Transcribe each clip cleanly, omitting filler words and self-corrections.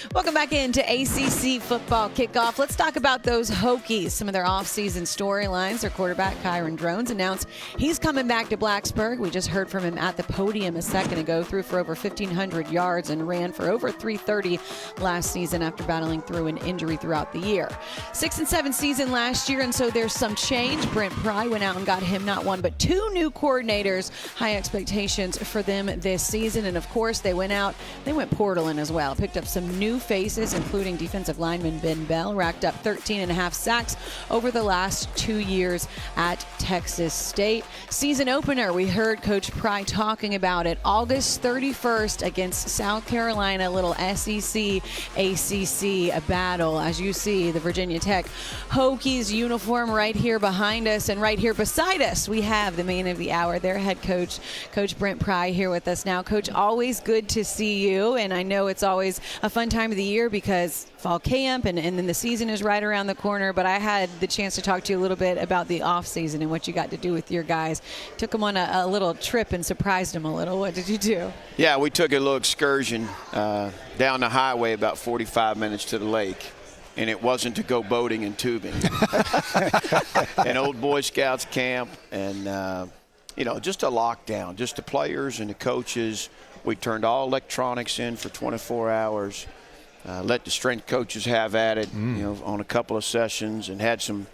Welcome back into ACC Football Kickoff. Let's talk about those Hokies, some of their offseason storylines. Their quarterback, Kyron Drones, announced he's coming back to Blacksburg. We just heard from him at the podium a second ago. Threw for over 1,500 yards and ran for over 330 last season after battling through an injury throughout the year. 6-7 season last year, and so there's some change. Brent Pry went out and got him not one but two new coordinators. High expectations for them this season, and of course they went portaling as well. Picked up some new faces, including defensive lineman Ben Bell, racked up 13.5 sacks over the last 2 years at Texas State. Season opener, we heard Coach Pry talking about it, August 31st against South Carolina, little SEC, ACC battle. As you see, the Virginia Tech Hokies uniform right here behind us, and right here beside us, we have the man of the hour, their head coach, Coach Brent Pry, here with us now. Coach, always good to see you, and I know it's always a fun time of the year because fall camp and then the season is right around the corner, but I had the chance to talk to you a little bit about the off season and what you got to do with your guys. Took them on a little trip and surprised them a little. What did you do? Yeah, we took a little excursion down the highway about 45 minutes to the lake. And it wasn't to go boating and tubing. An old Boy Scouts camp, and, just a lockdown. Just the players and the coaches. We turned all electronics in for 24 hours, let the strength coaches have at it, on a couple of sessions, and had some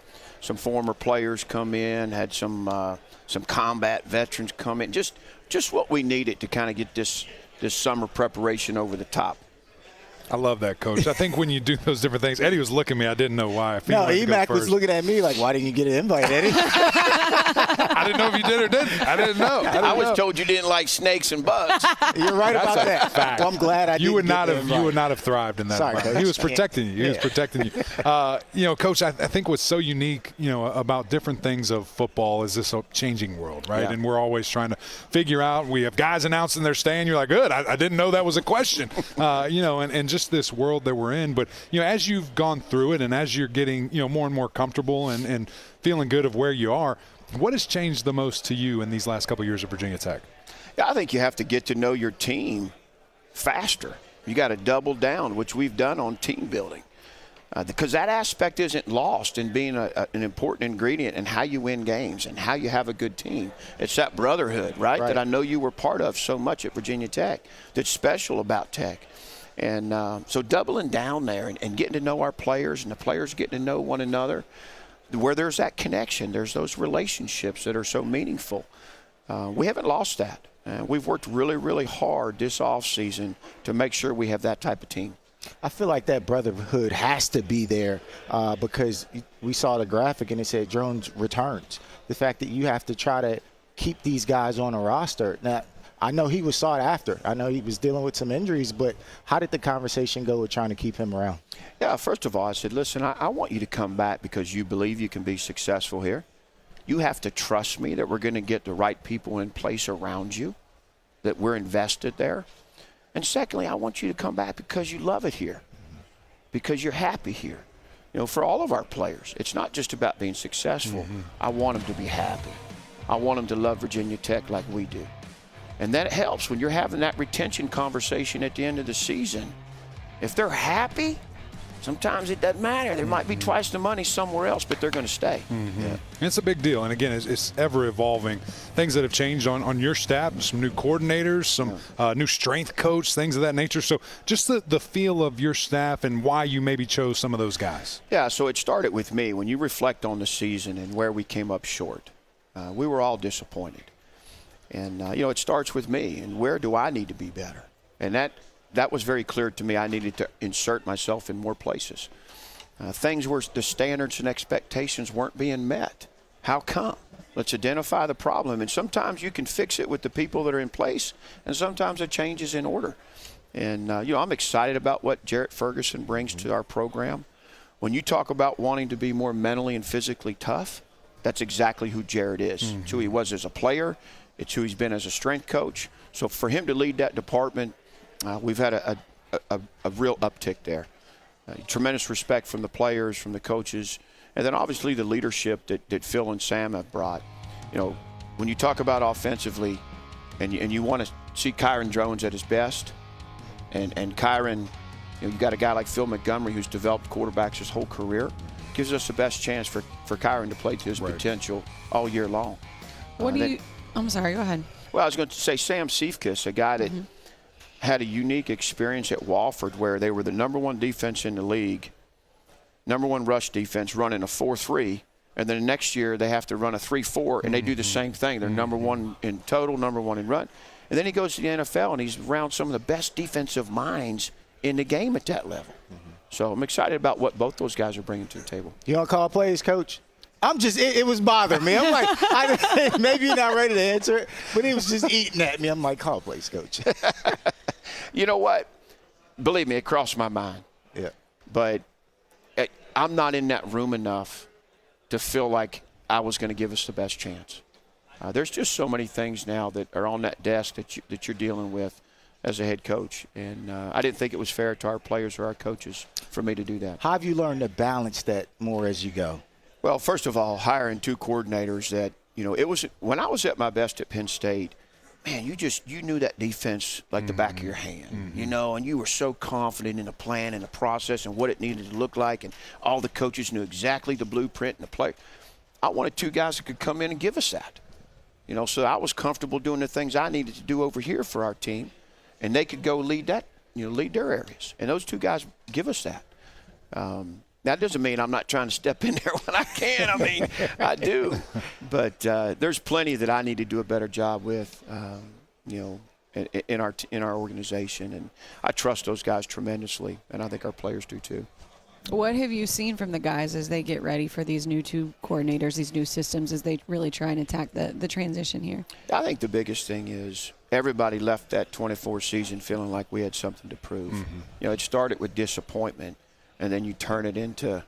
former players come in, had some combat veterans come in. Just what we needed to kind of get this summer preparation over the top. I love that, Coach. I think when you do those different things, Eddie was looking at me. I didn't know why. No, Emac was looking at me like, why didn't you get an invite, Eddie? I didn't know if you did or didn't. I didn't know. I was told you didn't like snakes and bugs. You're right about that. Fact. Well, I'm glad I didn't. You would not have thrived in that. Sorry, He was protecting you. He was protecting you. Coach, I think what's so unique, about different things of football is this changing world, right? Yeah. And we're always trying to figure out. We have guys announcing they're staying. You're like, good. I didn't know that was a question. And just this world that we're in. But as you've gone through it and as you're getting more and more comfortable and feeling good of where you are, what has changed the most to you in these last couple of years of Virginia Tech? Yeah, I think you have to get to know your team faster. You got to double down, which we've done on team building, because that aspect isn't lost in being an important ingredient in how you win games and how you have a good team. It's that brotherhood, right? That I know you were part of so much at Virginia Tech that's special about Tech. And so doubling down there and getting to know our players and the players getting to know one another, where there's that connection, there's those relationships that are so meaningful. We haven't lost that. We've worked really, really hard this offseason to make sure we have that type of team. I feel like that brotherhood has to be there because we saw the graphic and it said Drones returns. The fact that you have to try to keep these guys on a roster. Now, I know he was sought after. I know he was dealing with some injuries, but how did the conversation go with trying to keep him around? Yeah, first of all, I said, listen, I want you to come back because you believe you can be successful here. You have to trust me that we're going to get the right people in place around you, that we're invested there. And secondly, I want you to come back because you love it here, because you're happy here. For all of our players, it's not just about being successful. I want them to be happy. I want them to love Virginia Tech like we do. And that helps when you're having that retention conversation at the end of the season. If they're happy, sometimes it doesn't matter. There might be twice the money somewhere else, but they're going to stay. Yeah. It's a big deal. And, again, it's ever evolving. Things that have changed on your staff, some new coordinators, some new strength coach, things of that nature. So just the feel of your staff and why you maybe chose some of those guys. Yeah, so it started with me. When you reflect on the season and where we came up short, we were all disappointed. And, it starts with me, and where do I need to be better? And that was very clear to me. I needed to insert myself in more places. Things where the standards and expectations weren't being met. How come? Let's identify the problem. And sometimes you can fix it with the people that are in place, and sometimes a change is in order. And, I'm excited about what Jarrett Ferguson brings to our program. When you talk about wanting to be more mentally and physically tough, that's exactly who Jarrett is. It's who he was as a player. It's who he's been as a strength coach. So for him to lead that department, we've had a real uptick there. Tremendous respect from the players, from the coaches, and then obviously the leadership that Phil and Sam have brought. When you talk about offensively and you want to see Kyron Drones at his best, and Kyron You got a guy like Phil Montgomery who's developed quarterbacks his whole career. Gives us the best chance for Kyron to play to his potential all year long. I'm sorry, go ahead. Well, I was going to say Sam Seifkis, a guy that had a unique experience at Wofford where they were the #1 defense in the league, #1 rush defense, running a 4-3, and then the next year they have to run a 3-4, and they do the same thing. They're #1 in total, #1 in run. And then he goes to the NFL, and he's around some of the best defensive minds in the game at that level. So I'm excited about what both those guys are bringing to the table. You want to call plays, Coach? It was bothering me. I'm like, maybe you're not ready to answer it, but he was just eating at me. I'm like, call plays, Coach. You know what? Believe me, it crossed my mind. Yeah. But I'm not in that room enough to feel like I was going to give us the best chance. There's just so many things now that are on that desk that you're dealing with as a head coach. And I didn't think it was fair to our players or our coaches for me to do that. How have you learned to balance that more as you go? Well, first of all, hiring 2 coordinators that, it was when I was at my best at Penn State, man, you knew that defense like the back of your hand, and you were so confident in the plan and the process and what it needed to look like, and all the coaches knew exactly the blueprint and the play. I wanted 2 guys that could come in and give us that, so I was comfortable doing the things I needed to do over here for our team, and they could go lead that, lead their areas. And those 2 guys give us that. That doesn't mean I'm not trying to step in there when I can. I mean, I do. But there's plenty that I need to do a better job with, in our organization. And I trust those guys tremendously, and I think our players do too. What have you seen from the guys as they get ready for these new 2 coordinators, these new systems, as they really try and attack the transition here? I think the biggest thing is everybody left that 24 season feeling like we had something to prove. It started with disappointment, and then you turn it into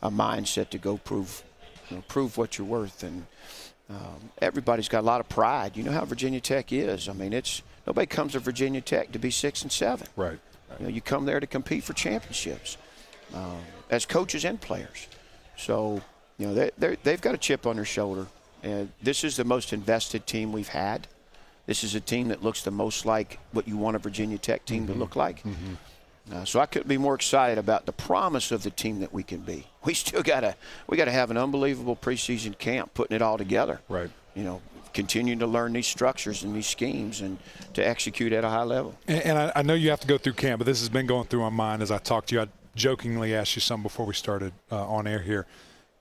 a mindset to go prove what you're worth. And everybody's got a lot of pride. You know how Virginia Tech is. I mean, nobody comes to Virginia Tech to be 6 and 7. Right. You come there to compete for championships. As coaches and players. So, they've got a chip on their shoulder. And this is the most invested team we've had. This is a team that looks the most like what you want a Virginia Tech team to look like. So I couldn't be more excited about the promise of the team that we can be. We still got to have an unbelievable preseason camp, putting it all together. Right. Continuing to learn these structures and these schemes and to execute at a high level. And I know you have to go through camp, but this has been going through my mind as I talked to you. I jokingly asked you something before we started on air here.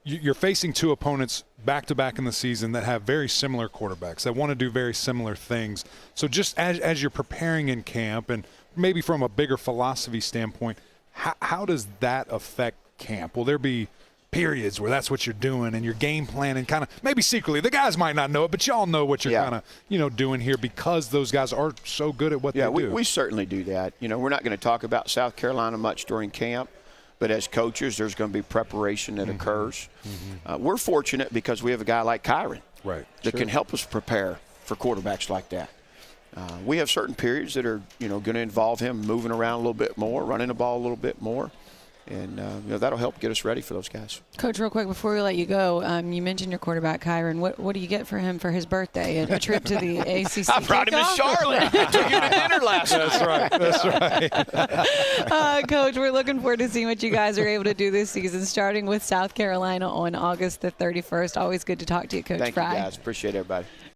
You're facing 2 opponents back-to-back in the season that have very similar quarterbacks, that want to do very similar things. So just as you're preparing in camp and maybe from a bigger philosophy standpoint, how does that affect camp? Will there be periods where that's what you're doing and you're game planning kind of maybe secretly? The guys might not know it, but y'all know what you're kind of doing here because those guys are so good at what they do. Yeah, we certainly do that. We're not going to talk about South Carolina much during camp, but as coaches, there's going to be preparation that occurs. We're fortunate because we have a guy like Kyron that can help us prepare for quarterbacks like that. We have certain periods that are, going to involve him moving around a little bit more, running the ball a little bit more. And, that'll help get us ready for those guys. Coach, real quick, before we let you go, you mentioned your quarterback, Kyron. What do you get for him for his birthday? A trip to the ACC I brought him to Charlotte. I took him to dinner last night. That's right. Coach, we're looking forward to seeing what you guys are able to do this season, starting with South Carolina on August the 31st. Always good to talk to you, Coach Pry. Thank you, guys. Appreciate everybody.